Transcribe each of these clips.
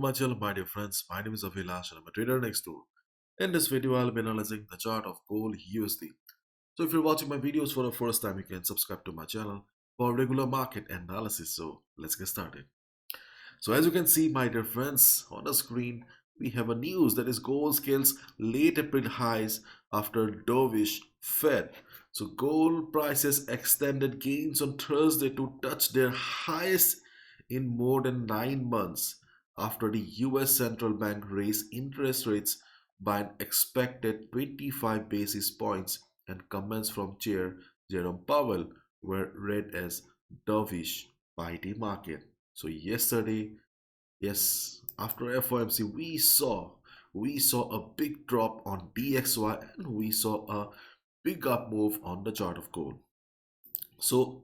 my channel, my dear friends. My name is Avilash and I'm a trader next door. In this video, I'll be analyzing the chart of gold USD. So if you're watching my videos for the first time, you can subscribe to my channel for regular market analysis. So let's get started. So as you can see, my dear friends, on the screen, we have a news that is gold scales late April highs after dovish Fed. So gold prices extended gains on Thursday to touch their highest in more than 9 months after the US Central Bank raised interest rates by an expected 25 basis points, and comments from Chair Jerome Powell were read as dovish by the market. So yesterday, yes, after FOMC, we saw a big drop on DXY and we saw a big up move on the chart of gold. So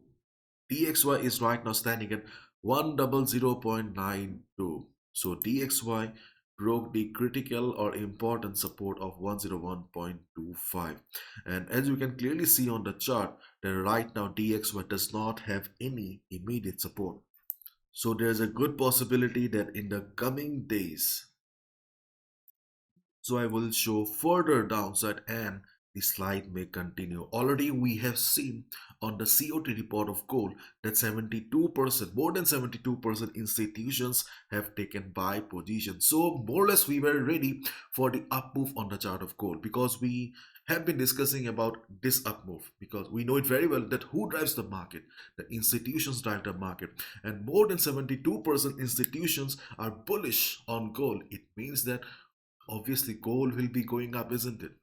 DXY is right now standing at 100.92. So DXY broke the critical or important support of 101.25, and as you can clearly see on the chart that right now DXY does not have any immediate support. So there's a good possibility that in the coming days, so I will show further downside and the slide may continue. Already we have seen on the COT report of gold that 72%, more than 72% institutions have taken buy position. So more or less we were ready for the up move on the chart of gold, because we have been discussing about this up move, because we know it very well that who drives the market? The institutions drive the market, and more than 72% institutions are bullish on gold. It means that obviously gold will be going up, isn't it?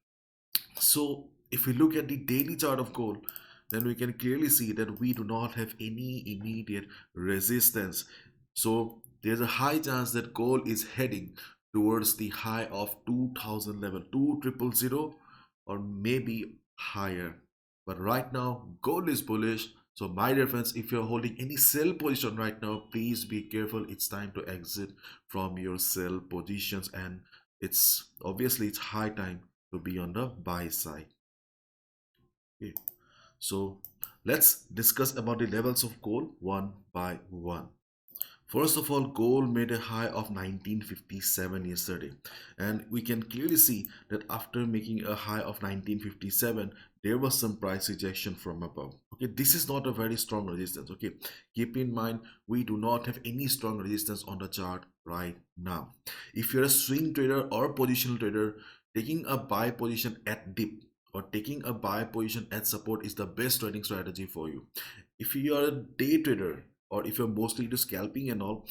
So if we look at the daily chart of gold, then we can clearly see that we do not have any immediate resistance. So there's a high chance that gold is heading towards the high of 2000 level, 2000, or maybe higher. But right now gold is bullish. So my dear friends, if you're holding any sell position right now, please be careful. It's time to exit from your sell positions, and it's high time to be on the buy side. Okay. So let's discuss about the levels of gold one by one. First of all, gold made a high of 1957 yesterday, and we can clearly see that after making a high of 1957, there was some price rejection from above. Okay, this is not a very strong resistance. Okay, keep in mind we do not have any strong resistance on the chart right now. If you're a swing trader or positional trader, taking a buy position at dip or taking a buy position at support is the best trading strategy for you. If you are a day trader, or if you're mostly into scalping and all,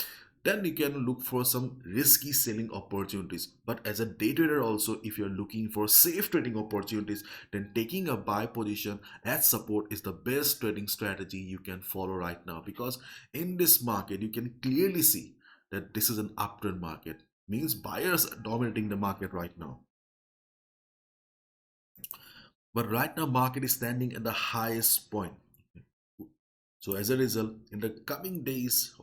then you can look for some risky selling opportunities. But as a day trader also, if you're looking for safe trading opportunities, then taking a buy position at support is the best trading strategy you can follow right now, because in this market you can clearly see that this is an uptrend market, means buyers are dominating the market right now. But right now market is standing at the highest point. So as a result, in the coming days,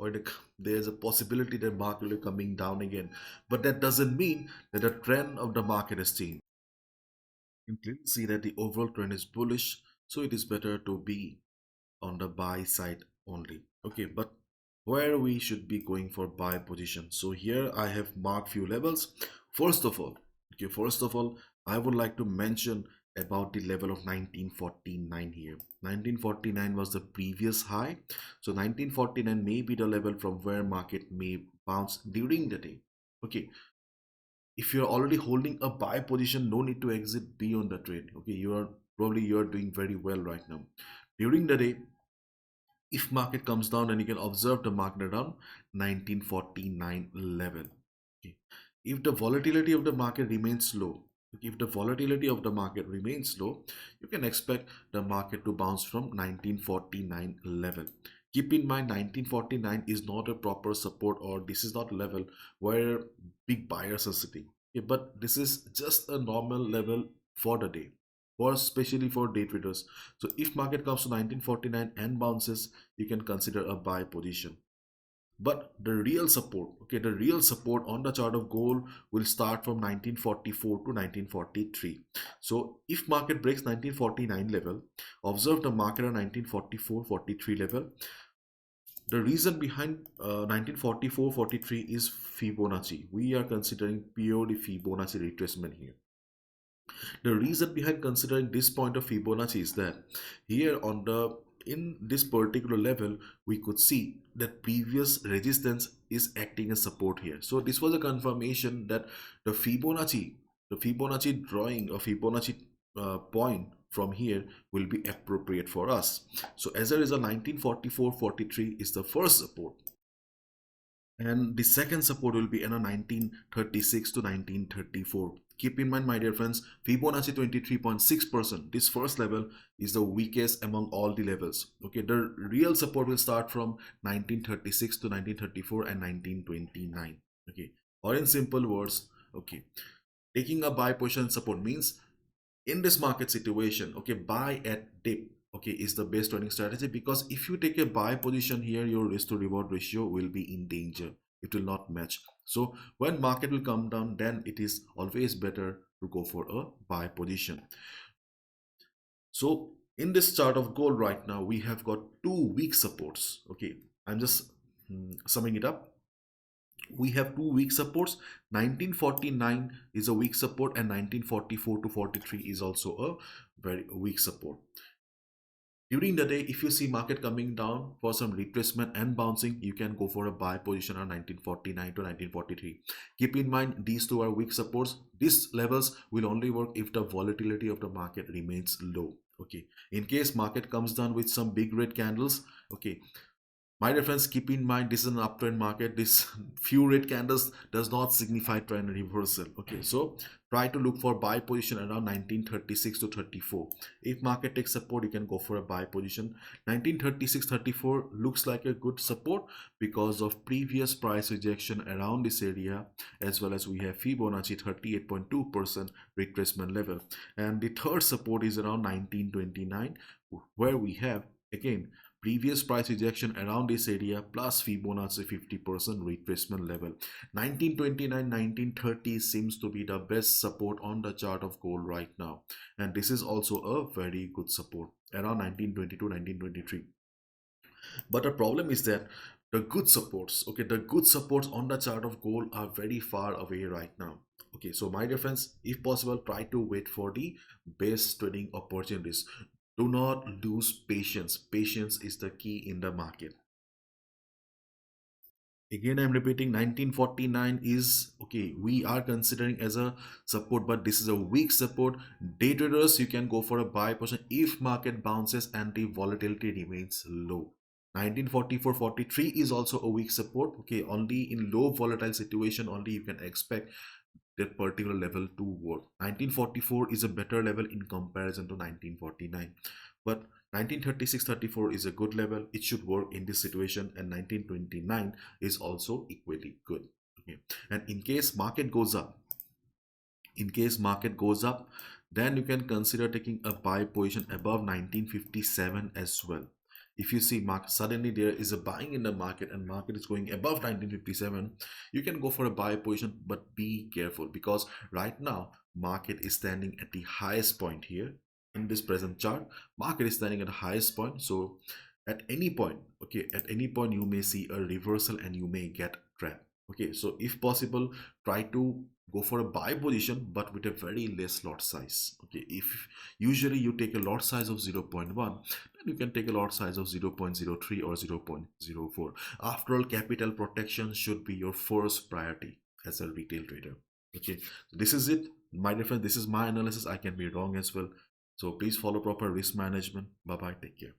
there's a possibility that market will be coming down again. But that doesn't mean that the trend of the market has changed. You can clearly see that the overall trend is bullish, so it is better to be on the buy side only. Okay, but where we should be going for buy position. So here I have marked few levels. First of all, I would like to mention about the level of 1949 here. 1949 was the previous high. So 1949 may be the level from where market may bounce during the day. Okay, if you're already holding a buy position, no need to exit beyond the trade. Okay, you're doing very well right now. During the day, if market comes down, and you can observe the market around 1949 level. Okay. If the volatility of the market remains low, you can expect the market to bounce from 1949 level. Keep in mind 1949 is not a proper support, or this is not a level where big buyers are sitting. Okay, but this is just a normal level for the day, or especially for day traders. So if market comes to 1949 and bounces, you can consider a buy position. But the real support, okay, the real support on the chart of gold will start from 1944 to 1943. So if market breaks 1949 level, observe the market at 1944-43 level. The reason behind 1944-43 is Fibonacci. We are considering purely Fibonacci retracement here. The reason behind considering this point of Fibonacci is that here on the in this particular level we could see that previous resistance is acting as support here. So this was a confirmation that the Fibonacci drawing or Fibonacci point from here will be appropriate for us. So as a result, 1944-43 is the first support, and the second support will be in a 1936 to 1934. Keep in mind, my dear friends, Fibonacci 23.6%. This first level is the weakest among all the levels. Okay, the real support will start from 1936 to 1934 and 1929. Okay, or in simple words, okay, taking a buy position support means in this market situation, okay, buy at dip, okay, is the best trading strategy, because if you take a buy position here, your risk to reward ratio will be in danger. It will not match. So when market will come down, then it is always better to go for a buy position. So in this chart of gold right now, we have got two weak supports. Okay, I'm just summing it up. We have two weak supports. 1949 is a weak support, and 1944 to 43 is also a very weak support. During the day, if you see market coming down for some retracement and bouncing, you can go for a buy position on 1949 to 1943. Keep in mind, these two are weak supports. These levels will only work if the volatility of the market remains low. Okay, in case market comes down with some big red candles, okay, my dear friends, keep in mind this is an uptrend market. This few red candles does not signify trend reversal. Okay, so try to look for buy position around 1936 to 34. If market takes support, you can go for a buy position. 1936-34 looks like a good support because of previous price rejection around this area, as well as we have Fibonacci 38.2% retracement level. And the third support is around 1929, where we have again previous price rejection around this area plus Fibonacci 50% retracement level. 1929-1930 seems to be the best support on the chart of gold right now, and this is also a very good support around 1922-1923. But the problem is that the good supports, okay, the good supports on the chart of gold are very far away right now. Okay, so my dear friends, if possible, try to wait for the best trading opportunities. Do not lose patience. Patience is the key in the market. Again, I'm repeating, 1949 is okay. We are considering as a support, but this is a weak support. Day traders, you can go for a buy position if market bounces and the volatility remains low. 1944-43 is also a weak support. Okay, only in low volatile situation only you can expect that particular level to work. 1944 is a better level in comparison to 1949, but 1936-34 is a good level. It should work in this situation, and 1929 is also equally good. Okay, and in case market goes up, then you can consider taking a buy position above 1957 as well. If you see market suddenly there is a buying in the market and market is going above 1957, you can go for a buy position, but be careful because right now market is standing at the highest point here in this present chart. Market is standing at the highest point, so at any point, okay, at any point you may see a reversal and you may get trapped. Okay, so if possible, try to go for a buy position but with a very less lot size. Okay, if usually you take a lot size of 0.1, then you can take a lot size of 0.03 or 0.04. After all, capital protection should be your first priority as a retail trader. Okay, so this is it, my dear friend. This is my analysis. I can be wrong as well, so please follow proper risk management. Bye bye, take care.